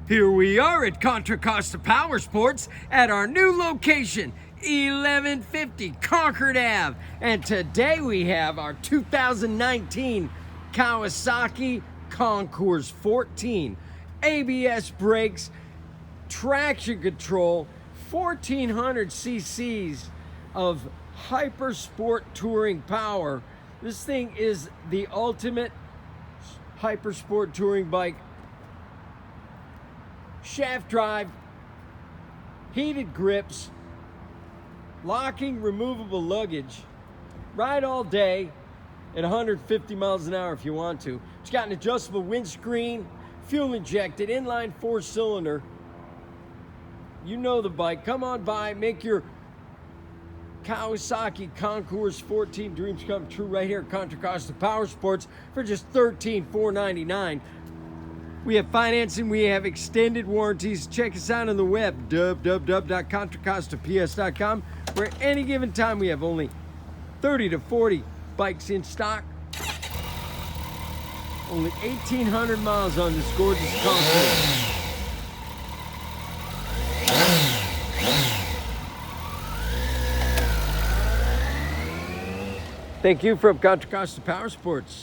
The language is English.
Here we are at Contra Costa Powersports at our new location, 1150 Concord Ave. And today we have our 2019 Kawasaki Concours 14. ABS brakes, traction control, 1400 cc's of hypersport touring power. This thing is the ultimate hypersport touring bike. Shaft drive, heated grips, locking removable luggage, ride all day at 150 miles an hour if you want to. It's got an adjustable windscreen, fuel injected, inline 4-cylinder. You know the bike. Come on by, make your Kawasaki Concours 14 dreams come true right here at Contra Costa Powersports for just $13,499. We have financing, we have extended warranties. Check us out on the web, www.contracostaps.com, where at any given time we have only 30 to 40 bikes in stock. Only 1,800 miles on this gorgeous Concours. Thank you from Contra Costa Powersports.